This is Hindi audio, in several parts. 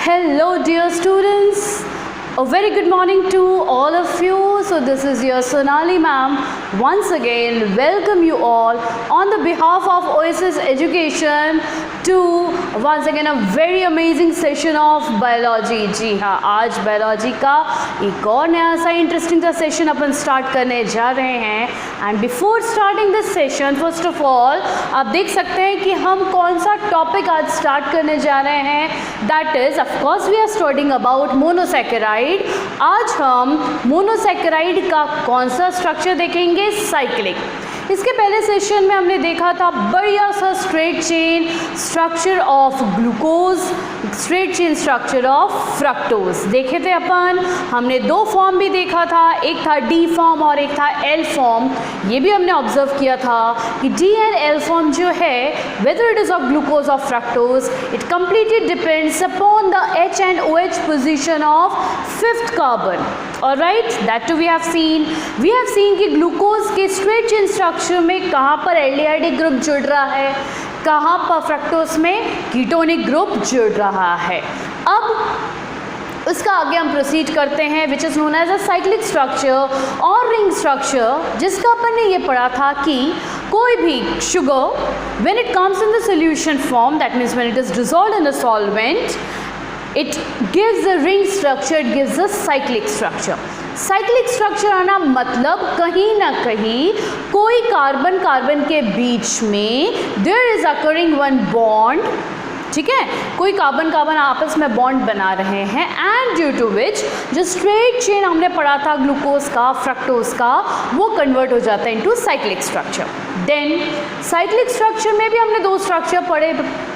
Hello dear students, a very good morning to all of you. So this is your Sonali ma'am. Once again welcome you all on the behalf of Oasis Education to once again a very amazing session of biology. जी हाँ, आज biology का एक और नया सा इंटरेस्टिंग सा सेशन अपन स्टार्ट करने जा रहे हैं. And before starting this session first of all आप देख सकते हैं कि हम कौन सा टॉपिक आज स्टार्ट करने जा रहे हैं. That is of course we are studying about monosaccharide. आज हम मोनोसैकेराइड का कौन सा स्ट्रक्चर देखेंगे, साइक्लिक. इसके पहले सेशन में हमने देखा था बढ़िया सा straight chain structure of glucose, straight chain structure of fructose देखे थे अपन. हमने दो फॉर्म भी देखा था, एक था डी फॉर्म और एक था एल फॉर्म. ये भी हमने ऑब्जर्व किया था कि डी एंड एल फॉर्म जो है whether it is of glucose और fructose it completely depends upon the H and O H position of fifth carbon. Alright, that too we have seen कि ग्लूकोज के स्ट्रेट चेन स्ट्रक्चर में कहाँ पर एल्डिहाइड ग्रुप जुड़ रहा है, कहाँ पर फ्रक्टोज में कीटोनिक ग्रुप जुड़ रहा है. अब उसका आगे हम प्रोसीड करते हैं which is known as a cyclic structure और रिंग स्ट्रक्चर, जिसका अपन ने ये पढ़ा था कि कोई भी sugar when it comes in the solution form, that means when it is dissolved in the solvent, it gives a ring structure, it gives a cyclic structure. Cyclic structure आना मतलब कहीं ना कहीं कोई कार्बन कार्बन के बीच में there is occurring one bond. ठीक है, कोई कार्बन कार्बन आपस में बॉन्ड बना रहे हैं एंड ड्यू टू विच जो स्ट्रेट चेन हमने पढ़ा था ग्लूकोज का फ्रक्टोज का वो कन्वर्ट हो जाता है into cyclic structure. Then cyclic structure में भी हमने दो स्ट्रक्चर पढ़े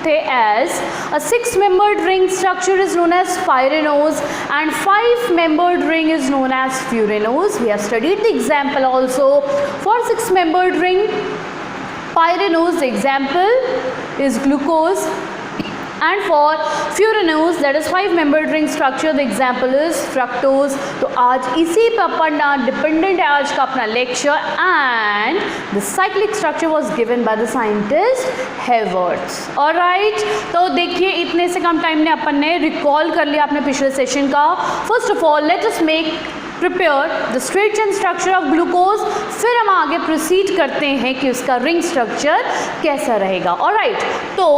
थे as a 6-membered ring structure is known as pyranose and 5-membered ring is known as furanose. We have studied the example also for 6-membered ring pyranose. The example is glucose. And for furanose, that is 5-membered ring structure, the example is fructose. तो आज इसी पर पढ़ना डिपेंडेंट है आज का अपना lecture. And the cyclic structure was given by the scientist Haworth's. Alright, तो देखिए इतने से कम टाइम में अपन ने रिकॉल कर लिया अपने पिछले सेशन का. First of all let us make prepare the straight chain structure of glucose, फिर हम आगे प्रोसीड करते हैं कि उसका रिंग स्ट्रक्चर कैसा रहेगा. ऑलराइट, तो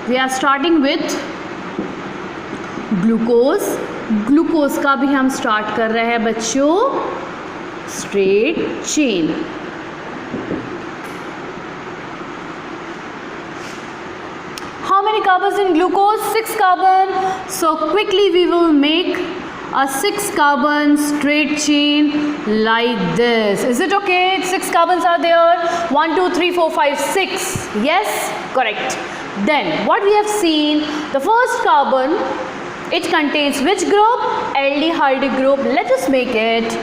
we are starting with glucose. Glucose का भी हम स्टार्ट कर रहे हैं बच्चों straight chain. How many carbons in glucose? 6 carbon. So quickly we will make a 6-carbon straight chain like this. Is it okay? 6 carbons are there. 1 2 3 4 5 6. Yes, correct. Then what we have seen, the first carbon, it contains which group? Aldehyde group. Let us make it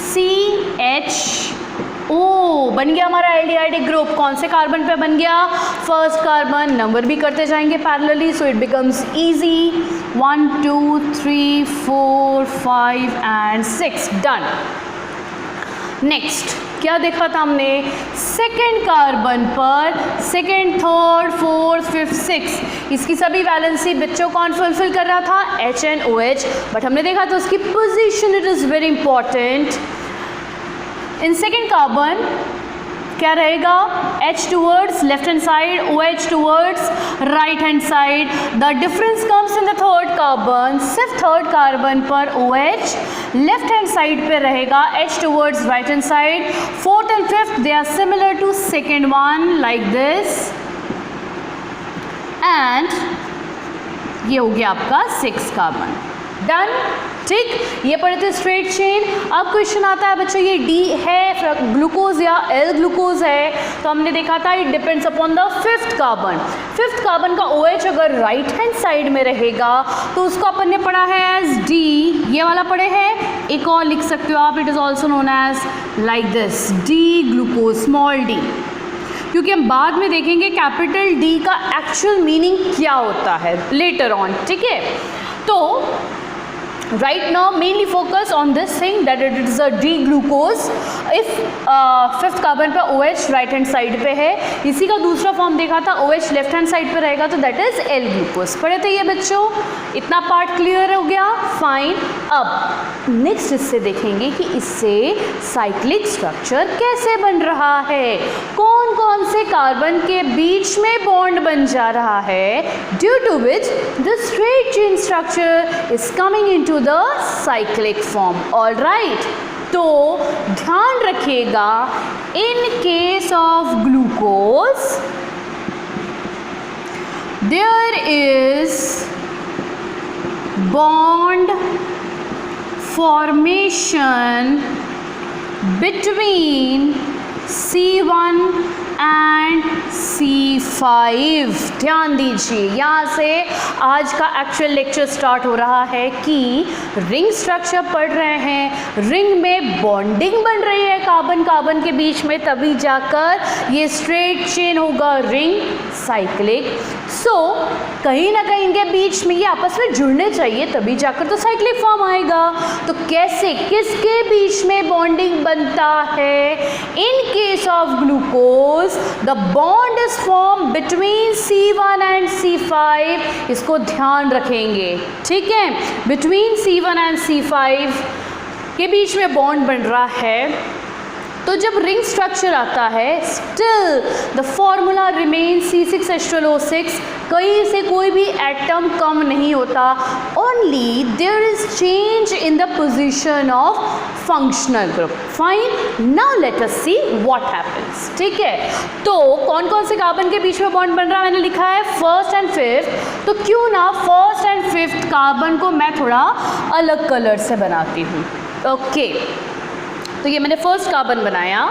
CHO. बन गया हमारा एल्डिहाइड ग्रुप. कौन से कार्बन पे बन गया? First carbon. नंबर भी करते जाएंगे parallelly so it becomes easy. 1 2 3 4 5 and 6. Done. Next क्या देखा था हमने? सेकेंड कार्बन पर second, third, fourth, fifth, six, इसकी सभी वैलेंसी बच्चों कौन फुलफिल कर रहा था? H and O H. But हमने देखा था उसकी position it is very important. In second carbon क्या रहेगा? H towards left hand side, OH towards right hand side. The difference comes in the third carbon. सिर्फ थर्ड कार्बन पर OH लेफ्ट हैंड साइड पे रहेगा, H towards right hand side. Fourth and fifth they are similar to second one like this. And ये हो गया आपका 6 कार्बन. डन. ठीक, ये पढ़े थे स्ट्रेट चेन. अब क्वेश्चन आता है बच्चों ये डी है ग्लूकोज या एल ग्लूकोज है, तो हमने देखा था it depends upon the fifth carbon. Fifth carbon का OH अगर राइट हैंड साइड में रहेगा तो उसको अपन ने पढ़ा है एज डी. ये वाला पढ़े हैं, एक और लिख सकते हो आप, it is also known as like this D glucose small D, क्योंकि हम बाद में देखेंगे कैपिटल डी का एक्चुअल मीनिंग क्या होता है लेटर ऑन. ठीक है, तो right now mainly focus on this thing that it is a D glucose. इस फिफ्थ कार्बन पे OH राइट हैंड साइड पे है, इसी का दूसरा फॉर्म देखा था OH लेफ्ट हैंड साइड पे रहेगा, तो दैट इज L ग्लूकोज। पढ़े थे ये बच्चों, इतना पार्ट क्लियर हो गया, फाइन। अब नेक्स्ट इससे देखेंगे कि इससे साइक्लिक स्ट्रक्चर कैसे बन रहा है, कौन कौन से कार्बन के बीच में बॉन्ड बन जा रहा है, due to which the straight chain structure is coming into the cyclic form. All right, तो ध्यान रखिएगा, in case of glucose there is bond formation between C1 and C5। ध्यान दीजिए, यहाँ से आज का एक्चुअल लेक्चर स्टार्ट हो रहा है कि रिंग स्ट्रक्चर पढ़ रहे हैं, रिंग में बॉन्डिंग बन रही है कार्बन कार्बन के बीच में, तभी जाकर ये स्ट्रेट चेन होगा रिंग साइक्लिक। सो कहीं ना कहीं इनके बीच में ये आपस में जुड़ने चाहिए, तभी जाकर तो साइक्लिक फॉर्म आएगा। तो कैसे, किसके बीच में बॉन्डिंग बनता है? इन case of glucose the bond is form between C1 and C5। इसको ध्यान रखेंगे, ठीक है, बिटवीन C1 एंड C5 के बीच में बॉन्ड बन रहा है। तो जब रिंग स्ट्रक्चर आता है, still the formula remain C6H12O6, कहीं से कोई भी एटम कम नहीं होता, only there is change in the position of functional group. Fine, now let us see what happens. ठीक है, तो कौन कौन से कार्बन के बीच में बॉन्ड बन रहा है, मैंने लिखा है फर्स्ट एंड फिफ्थ, तो क्यों ना फर्स्ट एंड फिफ्थ कार्बन को मैं थोड़ा अलग कलर से बनाती हूँ। ओके, तो ये मैंने फर्स्ट कार्बन बनाया,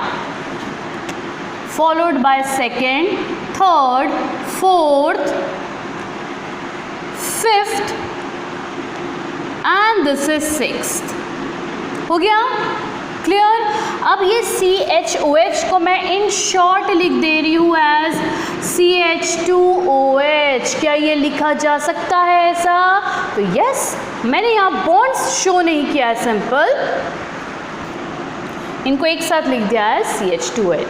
followed by second, third, fourth, fifth and this is sixth. हो गया क्लियर? अब ये CHOH को मैं इन शॉर्ट लिख दे रही हूँ एज CH2OH। क्या ये लिखा जा सकता है ऐसा? तो यस, मैंने यहाँ बॉन्ड्स शो नहीं किया है, सिंपल इनको एक साथ लिख दिया है CH2H।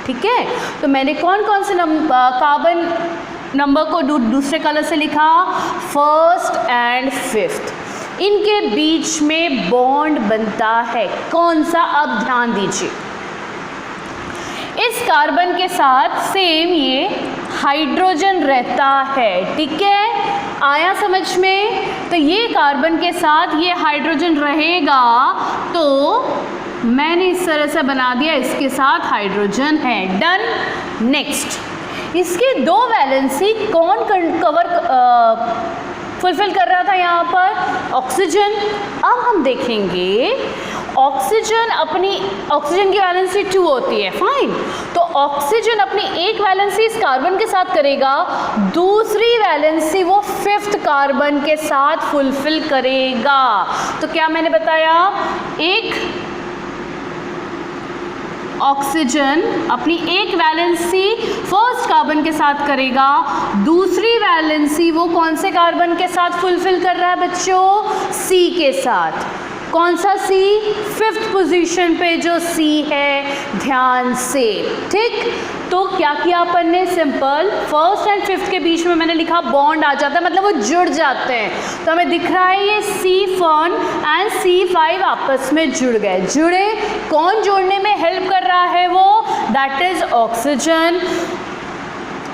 ठीक है, तो मैंने कौन कौन से कार्बन नंबर को दूसरे कलर से लिखा, फर्स्ट एंड फिफ्थ, इनके बीच में बॉन्ड बनता है। कौन सा? अब ध्यान दीजिए, इस कार्बन के साथ सेम ये हाइड्रोजन रहता है। ठीक है, आया समझ में? तो ये कार्बन के साथ ये हाइड्रोजन रहेगा, तो मैंने इस तरह से बना दिया, इसके साथ हाइड्रोजन है। डन। नेक्स्ट, इसके दो वैलेंसी कौन फुलफिल कर रहा था यहाँ पर? ऑक्सीजन। अब हम देखेंगे ऑक्सीजन की वैलेंसी 2 होती है, फाइन। तो ऑक्सीजन अपनी एक वैलेंसी इस कार्बन के साथ करेगा, दूसरी वैलेंसी वो फिफ्थ कार्बन के साथ फुलफिल करेगा। तो क्या मैंने बताया, एक ऑक्सीजन अपनी एक वैलेंसी फर्स्ट कार्बन के साथ करेगा, दूसरी वैलेंसी वो कौन से कार्बन के साथ फुलफिल कर रहा है बच्चों? C के साथ। कौन सा C? फिफ्थ पोजीशन पे जो C है, ध्यान से। ठीक, तो क्या किया अपन ने, सिंपल फर्स्ट एंड फिफ्थ के बीच में मैंने लिखा बॉन्ड आ जाता है, मतलब वो जुड़ जाते हैं। तो हमें दिख रहा है ये C1 एंड C5 आपस में जुड़ गए। जुड़े, कौन जोड़ने में हेल्प कर रहा है वो? That is oxygen.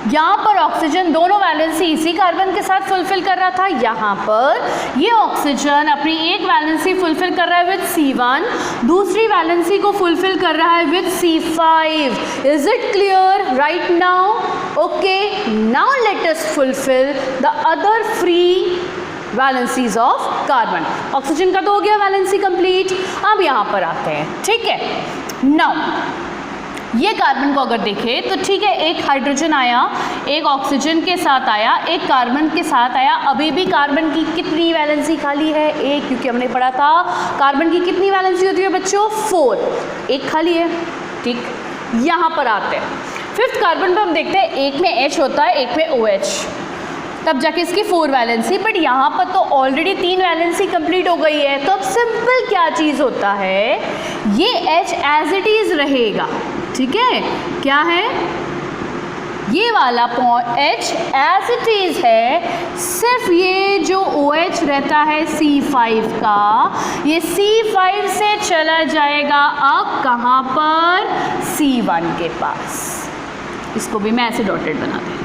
यहाँ पर ऑक्सीजन दोनों वैलेंसी इसी कार्बन के साथ फुलफिल कर रहा था, यहाँ पर ये ऑक्सीजन अपनी एक वैलेंसी फुलफिल कर रहा है विद C1, दूसरी वैलेंसी को फुलफिल कर रहा है with C5। Is it clear right now? Okay, now let us fulfil the other free valencies of carbon. Oxygen का तो हो गया वैलेंसी कंप्लीट। अब यहाँ पर आते हैं, ठीक है। नाउ ये कार्बन को अगर देखें तो ठीक है, एक हाइड्रोजन आया, एक ऑक्सीजन के साथ आया, एक कार्बन के साथ आया। अभी भी कार्बन की कितनी वैलेंसी खाली है? एक, क्योंकि हमने पढ़ा था कार्बन की कितनी वैलेंसी होती है बच्चों? 4, एक खाली है। ठीक, यहाँ पर आते हैं फिफ्थ कार्बन पर, हम देखते हैं एक में H होता है, एक में OH। तब जाके इसकी 4 वैलेंसी, बट यहाँ पर तो ऑलरेडी 3 वैलेंसी कंप्लीट हो गई है। तो अब सिंपल क्या चीज़ होता है, ये H एज इट इज़ रहेगा, ठीक है, क्या है ये वाला H एज इट इज़ है, सिर्फ ये जो OH रहता है C5 का, ये C5 से चला जाएगा अब कहाँ पर, C1 के पास। इसको भी मैं ऐसे डॉटेड बना दूँ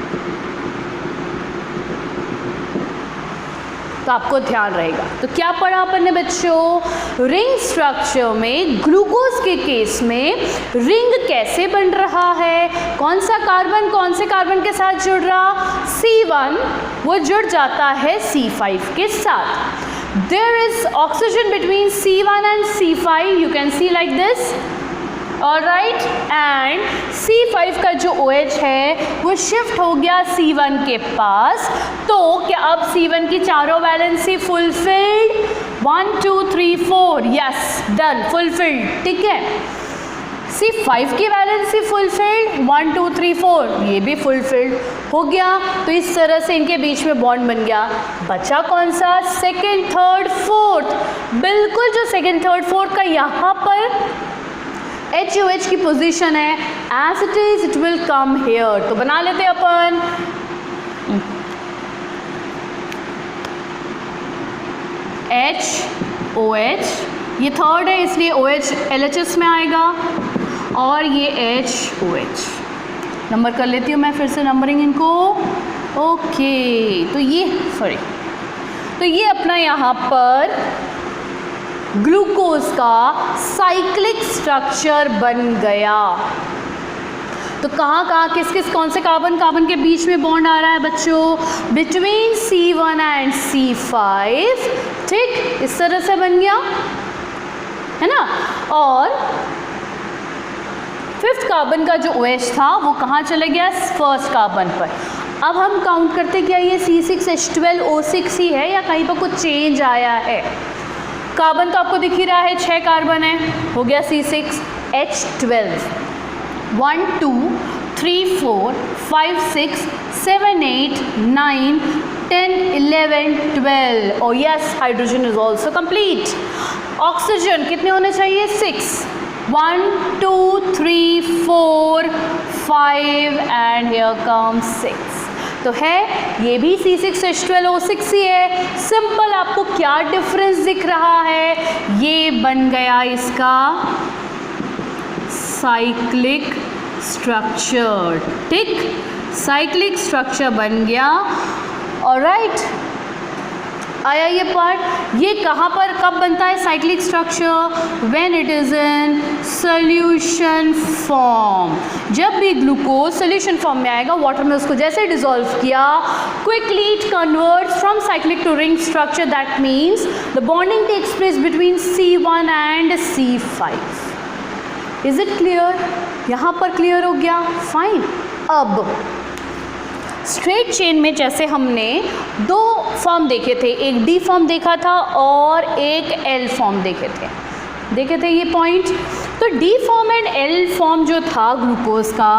तो आपको ध्यान रहेगा। तो क्या पढ़ा अपन ने बच्चों, रिंग स्ट्रक्चर में ग्लूकोज के केस में रिंग कैसे बन रहा है, कौन सा कार्बन कौन से कार्बन के साथ जुड़ रहा, C1 वो जुड़ जाता है C5 के साथ। There is oxygen between C1 and C5, you can see like this, alright, and C5 का जो OH है वो शिफ्ट हो गया C1 के पास। तो क्या अब C1 की चारों valency fulfilled, 1 2 3 4, yes done, fulfilled, ठीक है। C5 की वैलेंसी फुलफिल्ड, 1 2 3 4, ये भी फुलफिल्ड हो गया। तो इस तरह से इनके बीच में बॉन्ड बन गया। बचा कौन सा, सेकेंड थर्ड फोर्थ, बिल्कुल जो सेकेंड थर्ड फोर्थ का यहाँ पर HOH की पोजीशन है, as it is it will come here. तो बना लेते अपन, HOH, ये थर्ड है इसलिए OH LHS में आएगा, और ये HOH। नंबर कर लेती हूँ मैं फिर से नंबरिंग इनको, ओके। तो ये अपना यहाँ पर ग्लूकोज का साइक्लिक स्ट्रक्चर बन गया। तो कहाँ किस किस कौन से कार्बन के बीच में बॉन्ड आ रहा है बच्चों, बिटवीन C1 एंड C5, ठीक, इस तरह से बन गया है ना। और 5th कार्बन का जो OH था वो कहाँ चले गया, फर्स्ट कार्बन पर। अब हम काउंट करते क्या ये C6H12O6 ही है या कहीं पर कुछ चेंज आया है। कार्बन तो आपको दिख ही रहा है, 6 कार्बन है, हो गया C6H12, 1 2 3 4 5 6 7 8 9 10 11 12, और yes hydrogen is also complete. Oxygen कितने होने चाहिए, 6, 1 2 3 4 5 एंड हियर कम्स 6। तो है ये भी C6H12O6 ही है। सिंपल, आपको क्या डिफरेंस दिख रहा है, ये बन गया इसका साइक्लिक स्ट्रक्चर, ठीक, साइक्लिक स्ट्रक्चर बन गया। ऑलराइट, आया ये पार्ट। ये कहाँ पर कब बनता है cyclic structure, when it is in solution form. जब भी ग्लूकोज सोल्यूशन फॉर्म में आएगा, वाटर में उसको जैसे डिसॉल्व किया, quickly it converts from cyclic to ring structure, that means the bonding takes place between C1 and C5। Is it clear, यहाँ पर क्लियर हो गया, फाइन। अब स्ट्रेट चेन में जैसे हमने 2 फॉर्म देखे थे, एक D फॉर्म देखा था और एक L फॉर्म देखे थे ये पॉइंट। तो D form and L form जो था ग्लूकोज का,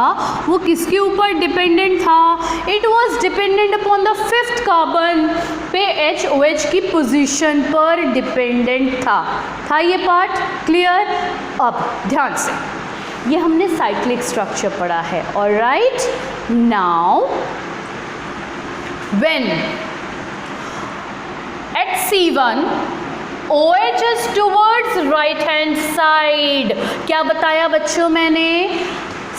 वो किसके ऊपर डिपेंडेंट था, it was dependent upon the 5th carbon पे HOH की पोजीशन पर डिपेंडेंट था ये पार्ट क्लियर। अब ध्यान से, ये हमने साइक्लिक स्ट्रक्चर पढ़ा है, alright. Now when at C1 OH is towards right hand side, क्या बताया बच्चों मैंने,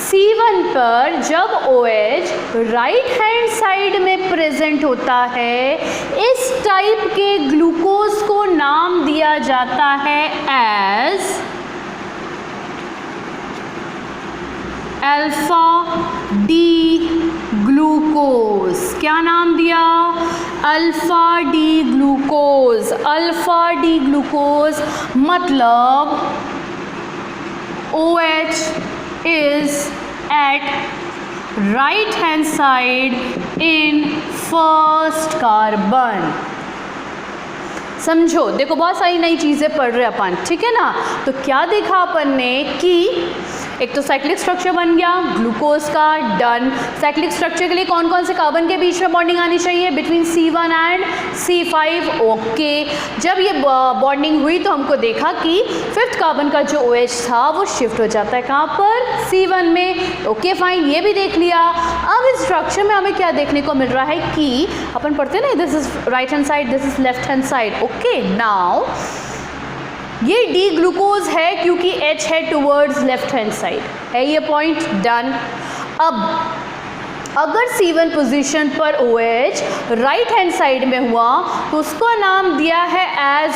C1 पर जब OH राइट हैंड साइड में प्रेजेंट होता है, इस टाइप के ग्लूकोज को नाम दिया जाता है एज अल्फा डी ग्लूकोज। क्या नाम दिया, alpha D glucose. Alpha D glucose मतलब OH is at right hand side in first carbon। समझो, देखो बहुत सारी नई चीज़ें पढ़ रहे अपन, ठीक है ना। तो क्या देखा अपन ने कि एक तो साइक्लिक स्ट्रक्चर बन गया ग्लूकोज का, डन। साइक्लिक स्ट्रक्चर के लिए कौन कौन से कार्बन के बीच में बॉन्डिंग आनी चाहिए? Between C1 and C5, okay. जब ये बॉन्डिंग हुई तो हमको देखा कि 5th कार्बन का जो OH था वो शिफ्ट हो जाता है कहाँ पर? C1 में, ओके फाइन, ये भी देख लिया। अब इस स्ट्रक्चर में हमें क्या देखने को मिल रहा है कि अपन पढ़ते हैं ना, this is right hand side, this is left hand side, okay. Now ये डी ग्लूकोज है क्योंकि H है टूवर्ड्स लेफ्ट हैंड साइड, है ये पॉइंट, डन। अब अगर C1 पोजीशन पर OH राइट हैंड साइड में हुआ तो उसका नाम दिया है एज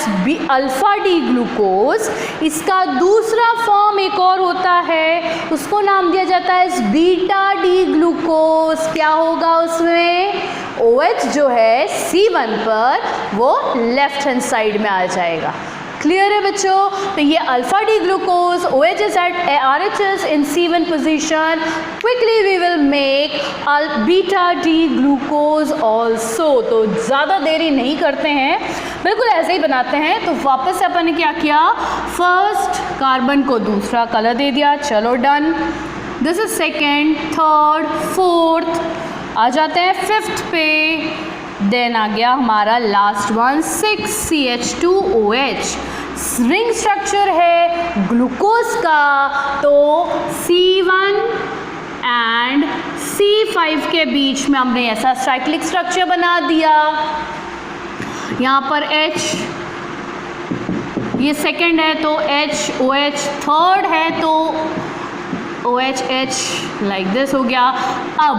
अल्फा डी ग्लूकोज। इसका दूसरा फॉर्म एक और होता है, उसको नाम दिया जाता है एज बीटा डी ग्लूकोज। क्या होगा उसमें? OH जो है C1 पर वो लेफ्ट हैंड साइड में आ जाएगा। क्लियर है बच्चों? तो ये alpha D glucose, OH is at RHS in C1 position. Quickly we will make beta D glucose also. तो ज़्यादा देरी नहीं करते हैं, बिल्कुल ऐसे ही बनाते हैं। तो वापस से अपन ने क्या किया, फर्स्ट कार्बन को दूसरा कलर दे दिया, चलो done. This is second, third, fourth, आ जाते हैं 5th पे। देन आ गया हमारा last one 6CH2OH। Ring structure है ग्लूकोज का, तो C1 एंड C5 के बीच में हमने ऐसा साइक्लिक स्ट्रक्चर बना दिया। यहाँ पर H, ये सेकंड है तो H OH, थर्ड है तो OH H, लाइक दिस हो गया। अब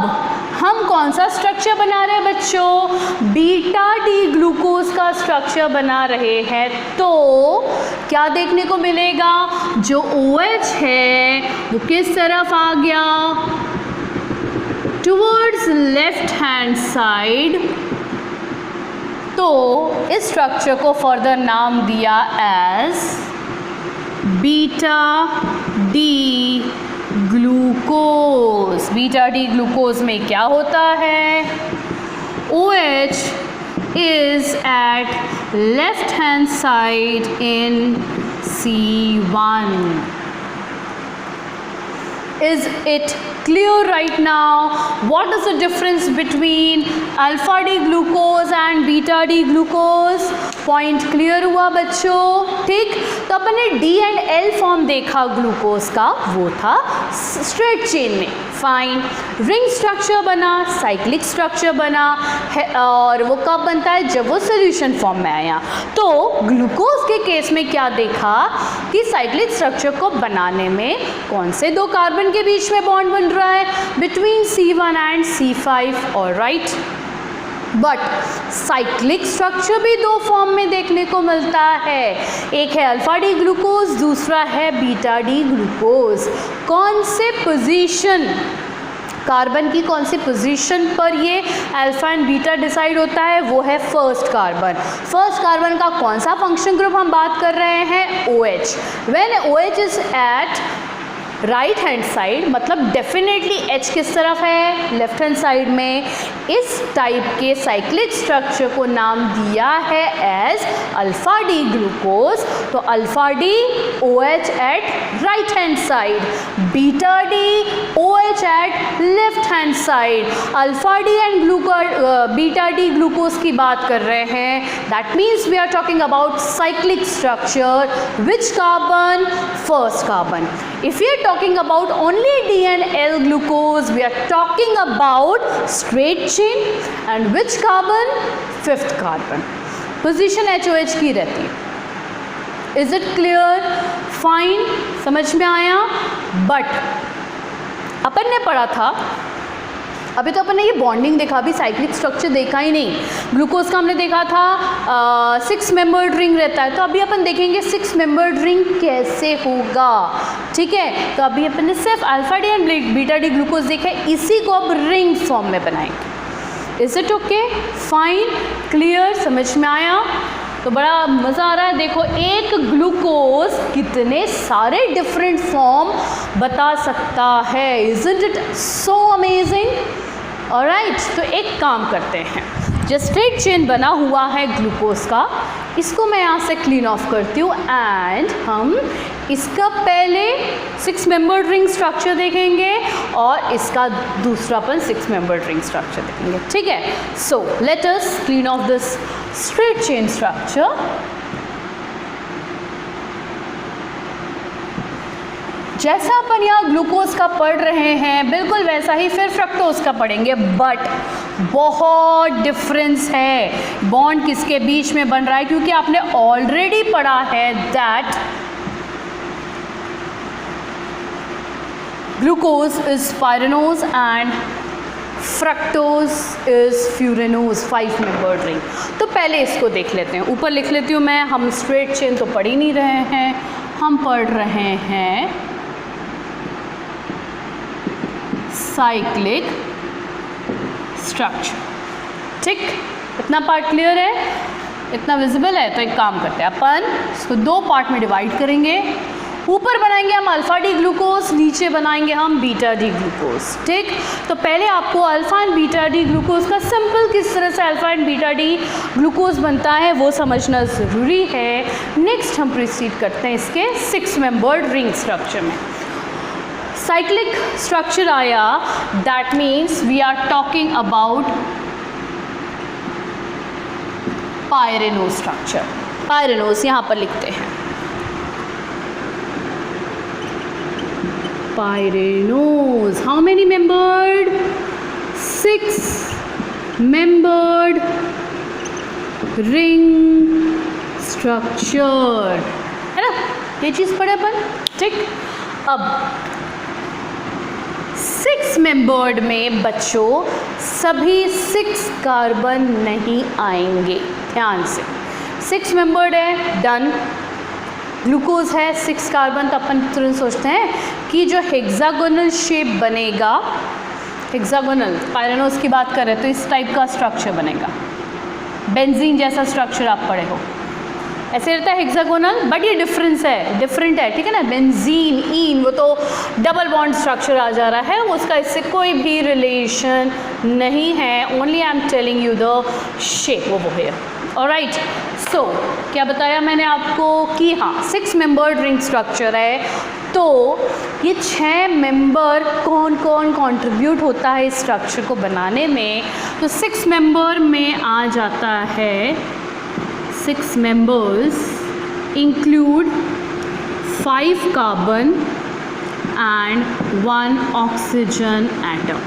हम कौन सा स्ट्रक्चर बना रहे हैं बच्चों? बीटा डी ग्लूकोज का स्ट्रक्चर बना रहे हैं। तो क्या देखने को मिलेगा? जो OH है वो किस तरफ आ गया? Towards left hand side. तो इस स्ट्रक्चर को फर्दर नाम दिया as beta D glucose. Beta D glucose में क्या होता है? OH is at left hand side in C1. Is it clear right now? What is the difference between alpha D glucose and beta D glucose? Point clear हुआ बच्चों? ठीक, तो अपन ने D एंड L फॉर्म देखा ग्लूकोज का, वो था स्ट्रेट चेन में, फाइन। रिंग स्ट्रक्चर बना, साइक्लिक स्ट्रक्चर बना है, और वो कब बनता है? जब वो सोल्यूशन फॉर्म में आया। तो ग्लूकोज के केस में क्या देखा कि साइक्लिक स्ट्रक्चर को बनाने में कौन से दो कार्बन के बीच में बॉन्ड बन रहा है? Between C1 and C5, alright. But cyclic structure भी दो फॉर्म में देखने को मिलता है, एक है अल्फा डी ग्लूकोज, दूसरा है बीटा डी ग्लूकोज। कौन से पोजीशन, कार्बन की कौन सी पोजीशन पर ये अल्फा एंड बीटा डिसाइड होता है? वो है फर्स्ट कार्बन। फर्स्ट कार्बन का कौन सा फंक्शन ग्रुप हम बात कर रहे हैं? OH। When OH is at right hand side, मतलब डेफिनेटली H किस तरफ है? लेफ्ट हैंड साइड में। इस टाइप के साइक्लिक स्ट्रक्चर को नाम दिया है एज अल्फा डी ग्लूकोज। तो alpha D OH at right hand side, beta D OH at left hand side. Alpha D and beta D glucose की बात कर रहे हैं, that means we are talking about cyclic structure. Which carbon? First carbon. If we are talking about only D and L glucose, we are talking about straight chain. And which carbon? Fifth carbon. Position HOH की रहती है। Is it clear? Fine, समझ में आया? But अपन ने पढ़ा था, अभी तो अपन ने ये बॉन्डिंग देखा, अभी साइक्लिक स्ट्रक्चर देखा ही नहीं। ग्लूकोज का हमने देखा था 6 मेंबर्ड रिंग रहता है, तो अभी अपन देखेंगे 6 मेंबर्ड रिंग कैसे होगा, ठीक है। तो अभी अपन ने सिर्फ alpha D and beta D glucose देखा है, इसी को अब रिंग फॉर्म में बनाएंगे। Is it okay? Fine, clear, समझ में आया? तो बड़ा मज़ा आ रहा है। देखो, एक ग्लूकोज कितने सारे डिफरेंट फॉर्म बता सकता है। Isn't it so amazing? Alright, तो एक काम करते हैं, जो स्ट्रेट चेन बना हुआ है ग्लूकोज का, इसको मैं यहाँ से क्लीन ऑफ करती हूँ एंड हम इसका पहले 6 मेंबर्ड रिंग स्ट्रक्चर देखेंगे और इसका दूसरा अपन 6 मेंबर्ड रिंग स्ट्रक्चर देखेंगे, ठीक है। So let us clean of this straight chain structure. जैसा अपन यहाँ ग्लूकोज का पढ़ रहे हैं बिल्कुल वैसा ही फिर फ्रक्टोज का पढ़ेंगे, बट बहुत डिफरेंस है बॉन्ड किसके बीच में बन रहा है, क्योंकि आपने ऑलरेडी पढ़ा है that glucose is pyranose and fructose is furanose 5 membered ring. तो पहले इसको देख लेते हैं, ऊपर लिख लेती हूँ मैं। हम स्ट्रेट चेन तो पढ़ ही नहीं रहे हैं, हम पढ़ रहे हैं साइक्लिक स्ट्रक्चर, ठीक। इतना पार्ट क्लियर है, इतना विजिबल है। तो एक काम करते हैं अपन इसको 2 पार्ट में डिवाइड करेंगे। ऊपर बनाएंगे हम अल्फा डी ग्लूकोज, नीचे बनाएंगे हम बीटा डी ग्लूकोज, ठीक। तो पहले आपको alpha and beta D glucose का सिंपल किस तरह से alpha and beta D glucose बनता है वो समझना ज़रूरी है। नेक्स्ट हम प्रोसीड करते हैं इसके 6 मेंबर्ड रिंग स्ट्रक्चर में। साइक्लिक स्ट्रक्चर आया, that means we are talking about pyranose structure. Pyranose यहाँ पर लिखते हैं, pyranose how many membered, 6 membered ring structure, है ना, ये चीज़ पढ़े अपन, ठीक। अब 6 मेंबर्ड में बच्चों सभी 6 कार्बन नहीं आएंगे, ध्यान से। 6 मेंबर्ड है, डन। ग्लूकोज है 6 कार्बन, तो अपन तुरंत सोचते हैं कि जो हेक्सागोनल शेप बनेगा, हेक्सागोनल पायरेनोज की बात करें तो इस टाइप का स्ट्रक्चर बनेगा, बेंजीन जैसा स्ट्रक्चर आप पढ़े हो, ऐसे रहता है हेक्सागोनल, बट ये डिफरेंट है, ठीक है ना। बेंजीन, ईन, वो तो डबल बॉन्ड स्ट्रक्चर आ जा रहा है, उसका इससे कोई भी रिलेशन नहीं है, only I am telling you the shape वो है। ऑलराइट, सो क्या बताया मैंने आपको कि हाँ 6 मेंबर्ड रिंग स्ट्रक्चर है। तो ये 6 मेंबर कौन कौन कंट्रीब्यूट होता है इस स्ट्रक्चर को बनाने में, तो 6 मेंबर में आ जाता है 6 members include 5 carbon and 1 oxygen atom।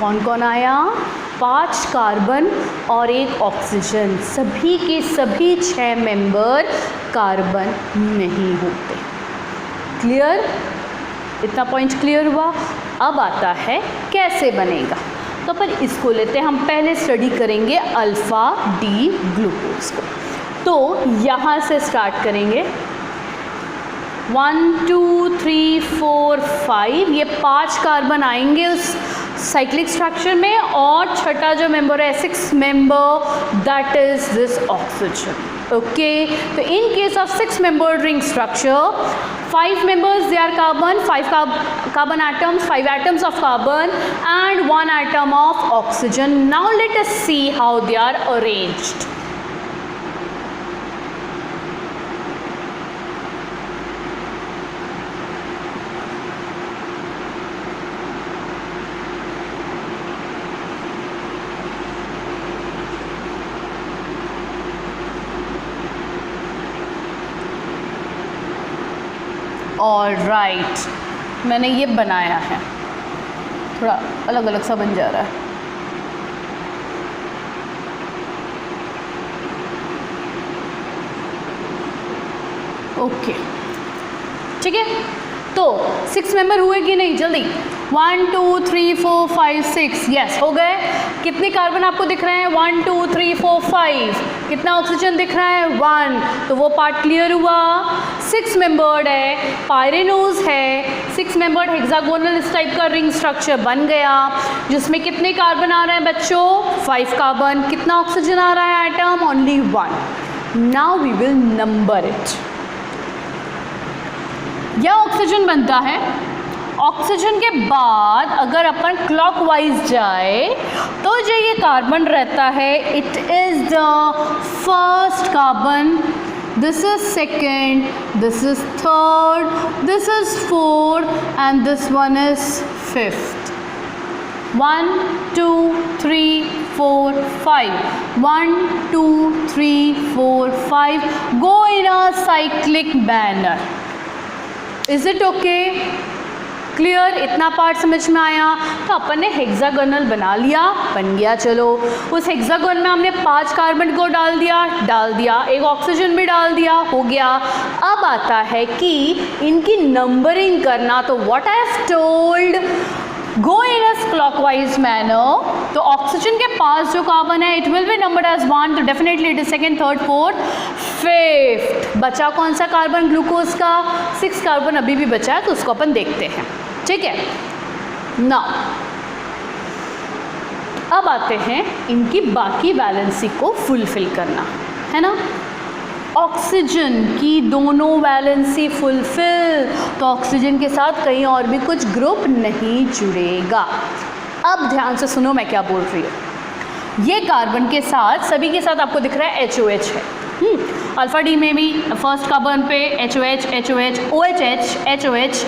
कौन कौन आया, 5 कार्बन और 1 ऑक्सीजन, सभी के सभी 6 मेंबर कार्बन नहीं होते। क्लियर, इतना पॉइंट क्लियर हुआ। अब आता है कैसे बनेगा, तो अपन इसको लेते हैं, हम पहले स्टडी करेंगे अल्फ़ा डी ग्लूकोज को। तो यहाँ से स्टार्ट करेंगे, 1 2 3 4 5, ये 5 कार्बन आएंगे उस साइक्लिक स्ट्रक्चर में, और छठा जो मेंबर है 6 member, that is this oxygen. Okay, तो in case of 6 membered ring structure, 5 members they are carbon, 5 carbon atoms, 5 atoms of carbon and 1 atom of oxygen. Now let us see how they are arranged. All right, मैंने ये बनाया है, थोड़ा अलग अलग सा बन जा रहा है। ओके, ठीक है। तो 6 मेंबर हुए कि नहीं, जल्दी 1 2 3 4 5 6, यस हो गए। कितने कार्बन आपको दिख रहे हैं, 1 2 3 4 5, कितना ऑक्सीजन दिख रहा है, 1, तो वो पार्ट क्लियर हुआ। 6 मेंबर्ड है, पायरेनोज है, 6 मेंबर्ड हेक्सागोनल इस टाइप का रिंग स्ट्रक्चर बन गया, जिसमें कितने कार्बन आ रहे हैं बच्चों, 5 कार्बन, कितना ऑक्सीजन आ रहा है atom, only 1। Now we will number it. यह ऑक्सीजन बनता है ऑक्सीजन के बाद अगर अपन क्लॉकवाइज जाए तो जो ये कार्बन रहता है it is the first carbon, this is second, this is third, this is fourth, and this one is fifth. 1 2 3 4 5 1 2 3 4 5 go in a cyclic manner. Is it okay? Clear? इतना पार्ट समझ में आया? तो अपन ने हेक्सागोनल बना लिया, बन गया। चलो उस हेक्सागोन में हमने 5 कार्बन को डाल दिया, एक ऑक्सीजन भी डाल दिया, हो गया। अब आता है कि इनकी नंबरिंग करना। तो what I have told, go in a clockwise manner. तो ऑक्सीजन के पास जो कार्बन है it will be numbered as 1, तो definitely it is second, third, fourth, fifth. बचा कौन सा कार्बन? ग्लूकोज का 6 कार्बन अभी भी बचा है, तो उसको अपन देखते हैं। ठीक है ना, अब आते हैं इनकी बाकी वैलेंसी को फुलफिल करना, है ना। ऑक्सीजन की दोनों वैलेंसी फुलफिल, तो ऑक्सीजन के साथ कहीं और भी कुछ ग्रुप नहीं जुड़ेगा। अब ध्यान से सुनो मैं क्या बोल रही हूँ। ये कार्बन के साथ, सभी के साथ आपको दिख रहा है HOH है। अल्फा डी में भी फर्स्ट कार्बन पे HOH, HOH, OHH, HOH,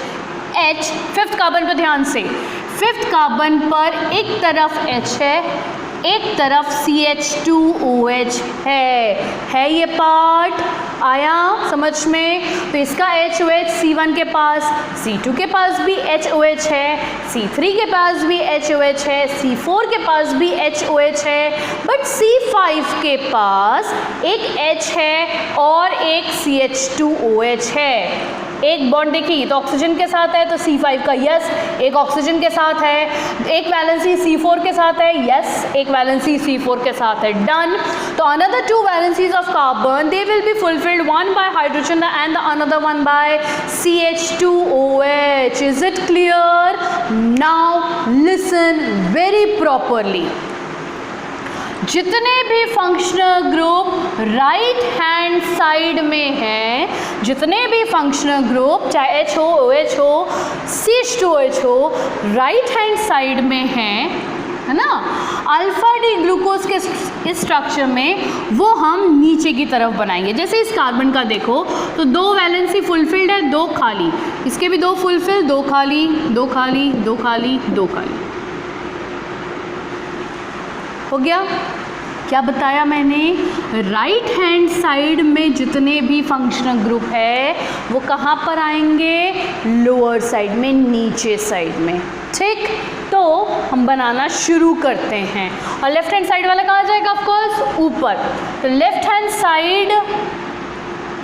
H। Fifth carbon पर ध्यान से, फिफ्थ कार्बन पर एक तरफ H है, एक तरफ CH2OH है ये पार्ट आया समझ में। तो इसका HOH C1 के पास, C2 के पास भी HOH है, C3 के पास भी HOH है, C4 के पास भी HOH है, बट C5 के पास एक H है और एक CH2OH है। एक बॉन्ड देखिए, तो ऑक्सीजन के साथ है तो C5 का यस, एक ऑक्सीजन के साथ है, एक वैलेंसी C4 के साथ है यस, एक वैलेंसी C4 के साथ है, डन। तो another 2 valencies of carbon they will be fulfilled, one by hydrogen and the another one by CH2OH. Is it clear? Now listen very properly. जितने भी functional group right hand side में हैं, जितने भी फंक्शनल ग्रुप चाहे H हो, OH हो, CH2OH हो, राइट हैंड साइड में हैं, है ना। अल्फा डी ग्लूकोज के इस स्ट्रक्चर में वो हम नीचे की तरफ बनाएंगे। जैसे इस कार्बन का देखो तो 2 वैलेंसी फुलफिल्ड है, 2 खाली, इसके भी 2 फुलफिल, 2 खाली, 2 खाली, 2 खाली, 2 खाली, हो गया। क्या बताया मैंने? राइट हैंड साइड में जितने भी फंक्शनल ग्रुप है वो कहाँ पर आएंगे? लोअर साइड में, नीचे साइड में। ठीक, तो हम बनाना शुरू करते हैं। और लेफ्ट हैंड साइड वाला कहाँ जाएगा? ऑफकोर्स ऊपर। तो लेफ्ट हैंड साइड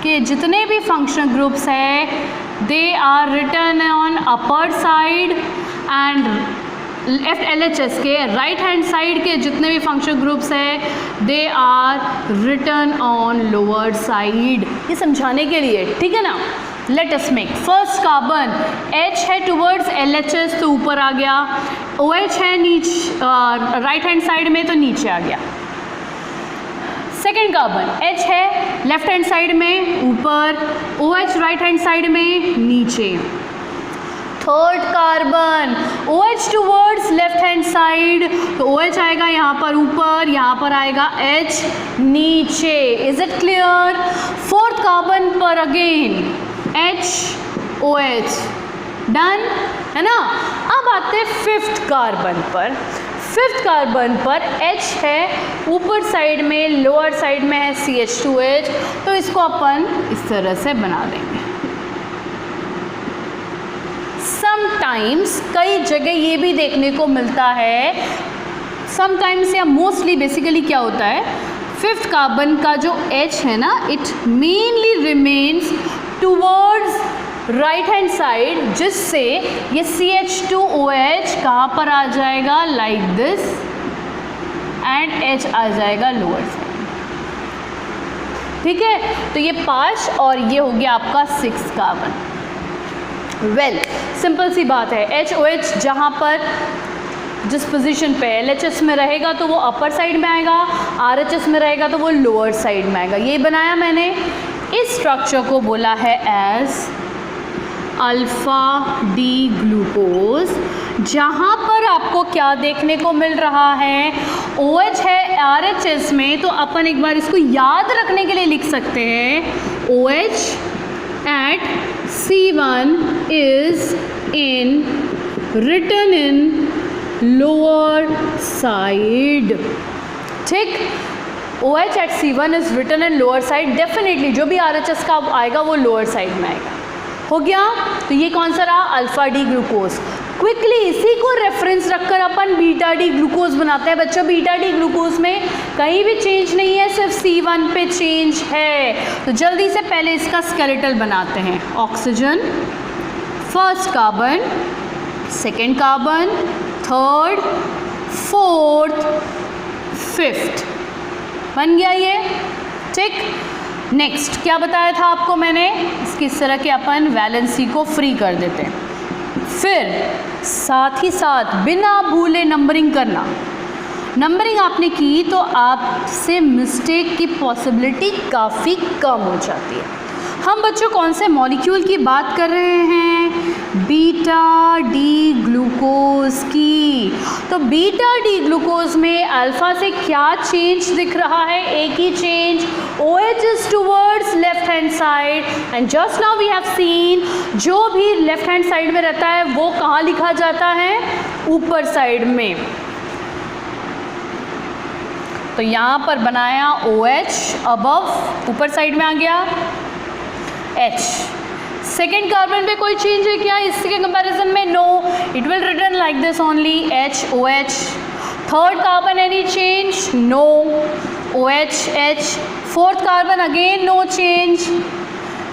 के जितने भी फंक्शनल ग्रुप्स हैं they are written on upper side, and left LHS के राइट हैंड साइड के जितने भी फंक्शनल ग्रुप्स हैं they are written on lower side. ये समझाने के लिए, ठीक है ना। Let us make first carbon H है टुवर्ड्स LHS तो ऊपर आ गया, OH है नीचे राइट हैंड साइड में तो नीचे आ गया। सेकेंड कार्बन H है लेफ्ट हैंड साइड में ऊपर, OH राइट हैंड साइड में नीचे। Third carbon OH towards left hand side तो OH आएगा यहाँ पर ऊपर, यहाँ पर आएगा H नीचे। Is it clear? Fourth carbon पर अगेन HOH, डन है ना। अब आते हैं फिफ्थ कार्बन पर। फिफ्थ कार्बन पर H है ऊपर साइड में, लोअर साइड में है CH2H, तो इसको अपन इस तरह से बना देंगे। समटाइम्स कई जगह ये भी देखने को मिलता है, समटाइम्स या मोस्टली बेसिकली क्या होता है, फिफ्थ कार्बन का जो H है ना it mainly remains towards right hand side, जिससे ये CH2OH कहाँ पर आ जाएगा? लाइक दिस, एंड H आ जाएगा लोअर साइड। ठीक है, तो ये 5 और ये हो गया आपका 6 कार्बन। वेल सिंपल सी बात है, HOH जहाँ पर जिस पोजीशन पे LHS में रहेगा तो वो अपर साइड में आएगा, RHS में रहेगा तो वो लोअर साइड में आएगा। ये बनाया मैंने। इस स्ट्रक्चर को बोला है एज अल्फा डी ग्लूकोज, जहाँ पर आपको क्या देखने को मिल रहा है, OH है RHS में, तो अपन एक बार इसको याद रखने के लिए लिख सकते हैं OH at C1 is written in lower side. ठीक, OH at C1 is written in lower side. Definitely जो भी RHS का आएगा वो लोअर साइड में आएगा। हो गया, तो ये कौन सा रहा, अल्फा डी ग्लूकोज। क्विकली इसी को रेफरेंस रखकर अपन बीटा डी ग्लूकोज बनाते हैं। बच्चों बीटा डी ग्लूकोज में कहीं भी चेंज नहीं है, सिर्फ C1 पे चेंज है। तो जल्दी से पहले इसका स्केलेटल बनाते हैं। Oxygen, first carbon, second carbon, third, fourth, fifth, बन गया ये। ठीक, नेक्स्ट क्या बताया था आपको मैंने, इसकी इस तरह के अपन वैलेंसी को फ्री कर देते हैं। फिर साथ ही साथ बिना भूले नंबरिंग करना। नंबरिंग आपने की तो आपसे मिस्टेक की पॉसिबिलिटी काफ़ी कम हो जाती है। हम बच्चों कौन से मॉलिक्यूल की बात कर रहे हैं, बीटा डी ग्लूकोज की। तो बीटा डी ग्लूकोज में अल्फा से क्या चेंज दिख रहा है, एक ही change, OH is towards left hand side and just now we have seen जो भी लेफ्ट हैंड साइड में रहता है वो कहाँ लिखा जाता है, ऊपर साइड में। तो यहाँ पर बनाया OH अबव, ऊपर साइड में आ गया H। सेकेंड कार्बन पे कोई चेंज है क्या इसके कंपैरिजन में, no, it will written like this only HOH। Third carbon any change, no, OH H। Fourth carbon again no change.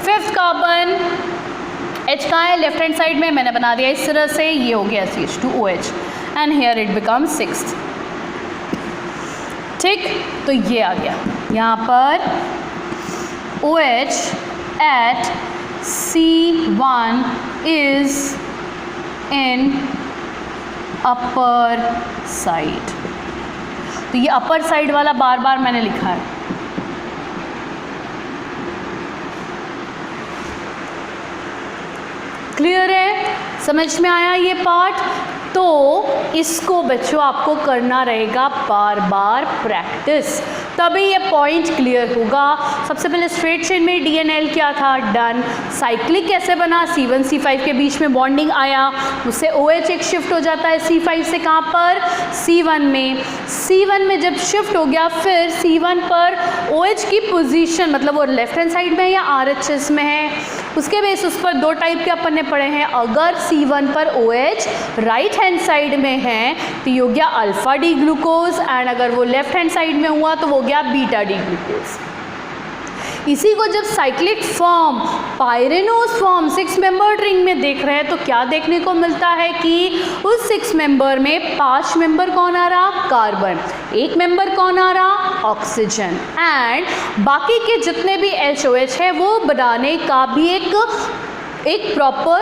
Fifth carbon H कहाँ है, लेफ्ट हैंड साइड में, मैंने बना दिया इस तरह से, ये हो गया CH2OH and here it becomes sixth. ठीक, तो ये आ गया यहाँ पर OH at C1 is in upper side। तो ये अपर साइड वाला बार बार मैंने लिखा है। क्लियर है, समझ में आया ये पार्ट। तो इसको बच्चों आपको करना रहेगा बार बार प्रैक्टिस, तभी ये पॉइंट क्लियर होगा। सबसे पहले स्ट्रेट चेन में DNL क्या था, डन। साइक्लिक कैसे बना, C1 C5 के बीच में बॉन्डिंग आया, उससे OH एक शिफ्ट हो जाता है C5 से कहाँ पर, C1 में। C1 में जब शिफ्ट हो गया फिर C1 पर OH की पोजीशन, मतलब वो लेफ्ट हैंड साइड में है या RHS में है, उसके बेस उस पर दो टाइप के अपन ने पढ़े हैं। अगर C1 पर OH राइट हैंड साइड में है तो ये हो गया अल्फा डी ग्लूकोज, एंड अगर वो लेफ्ट हैंड साइड में हुआ तो वो हो गया बीटा डी ग्लूकोज। इसी को जब cyclic form, pyranose form 6 membered ring में देख रहे हैं तो क्या देखने को मिलता है कि उस 6 मेंबर में 5 मेंबर कौन आ रहा, कार्बन, 1 मेंबर कौन आ रहा, ऑक्सीजन, एंड बाकी के जितने भी HOH है वो बनाने का भी एक प्रॉपर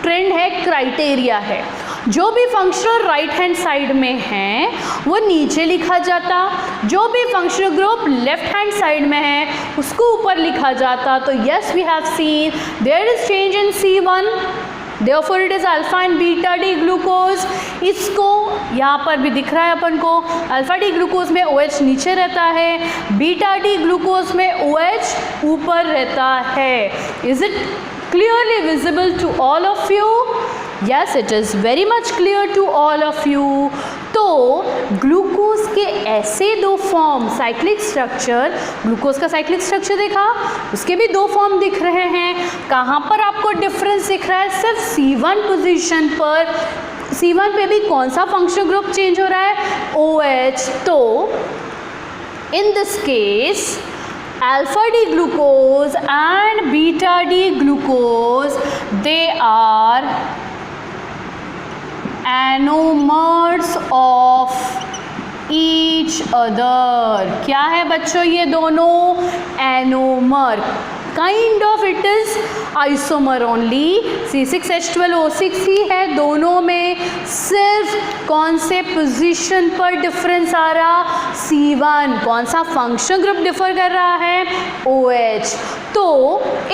ट्रेंड है, क्राइटेरिया है। जो भी फंक्शनल राइट हैंड साइड में है वो नीचे लिखा जाता, जो भी functional group left hand side में है उसको ऊपर लिखा जाता। तो yes, we have seen there is change in C1, therefore it is alpha and beta D glucose. इसको यहाँ पर भी दिख रहा है अपन को, अल्फा डी ग्लूकोज में OH नीचे रहता है, बीटा डी ग्लूकोज में OH ऊपर रहता है। Is it clearly visible to all of you? Yes, it is very much clear to all of you. तो ग्लूकोज के ऐसे दो फॉर्म, साइक्लिक स्ट्रक्चर, ग्लूकोज का साइक्लिक स्ट्रक्चर देखा, उसके भी दो फॉर्म दिख रहे हैं। कहाँ पर आपको डिफरेंस दिख रहा है, सिर्फ C1 पोजीशन पर। C1 पे भी कौन सा फंक्शनल ग्रुप चेंज हो रहा है, OH। तो in this case alpha D glucose and beta D glucose, they are anomers of each other। क्या है बच्चों ये दोनों, anomer. Kind of it is isomer only, C6H12O6 ही है दोनों में, सिर्फ कौन से पोजीशन पर डिफरेंस आ रहा, C1, कौन सा फंक्शन ग्रुप डिफर कर रहा है, OH। तो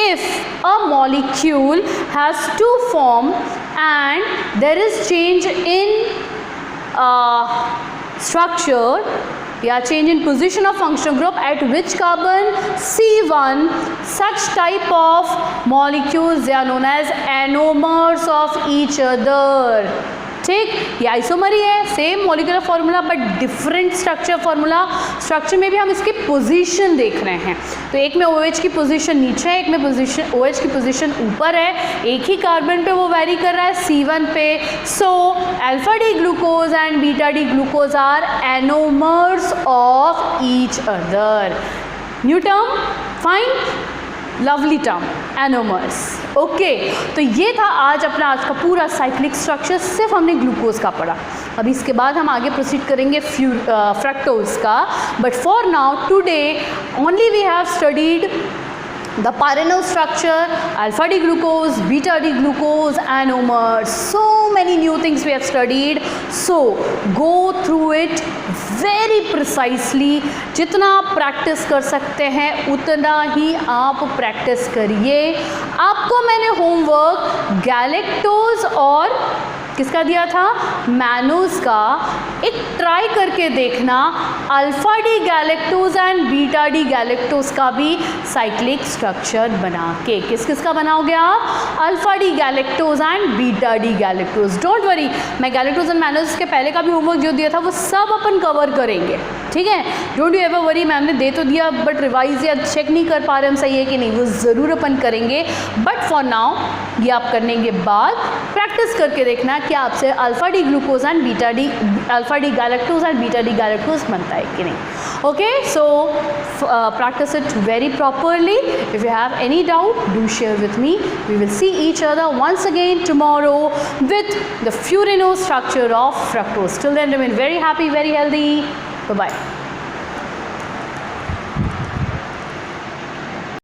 if a molecule has to form and there is change in structure, yeah, change in position of functional group at which carbon, C1, such type of molecules they are known as anomers of each other। ठीक, ये आइसोमर ही है, same molecular formula but different structure formula. Structure में भी हम इसकी पोजीशन देख रहे हैं, तो एक में OH की पोजीशन नीचे है, एक में पोजीशन OH की पोजीशन ऊपर है, एक ही कार्बन पे वो वेरी कर रहा है C1 पे। So alpha D glucose and beta D glucose are anomers of each other. New term, fine, lovely term, anomers. Okay, तो ये था आज का पूरा साइक्लिक स्ट्रक्चर, सिर्फ हमने ग्लूकोज का पढ़ा। अभी इसके बाद हम आगे प्रोसीड करेंगे फ्रक्टोज का, but for now today only we have studied the pyranose structure, alpha D glucose, beta D glucose, anomers, so many new things we have studied, so go through it very precisely। जितना आप प्रैक्टिस कर सकते हैं उतना ही आप प्रैक्टिस करिए। आपको मैंने होमवर्क गैलेक्टोज और किसका दिया था, मैनोज का, एक ट्राई करके देखना alpha D galactose and beta D galactose का भी साइक्लिक स्ट्रक्चर बना के। किस किस का बनाओगे आप, alpha D galactose and beta D galactose. Don't worry, मैं गैलेक्टोज एंड मैनोज के पहले का भी होमवर्क जो दिया था वो सब अपन कवर करेंगे, ठीक है। Don't you ever worry, ma'am ने दे तो दिया बट रिवाइज या चेक नहीं कर पा रहे हम सही है कि नहीं, वो ज़रूर अपन करेंगे। बट फॉर नाउ ये आप करने के बाद प्रैक्टिस करके देखना कि आपसे alpha D glucose and beta D, alpha D galactose and beta D galactose बनता है कि नहीं। Okay, so practice it very properly. If you have any doubt, do share with me. We will see each other once again tomorrow with the furanose structure of fructose. Till then, remain very happy, very healthy. Bye bye.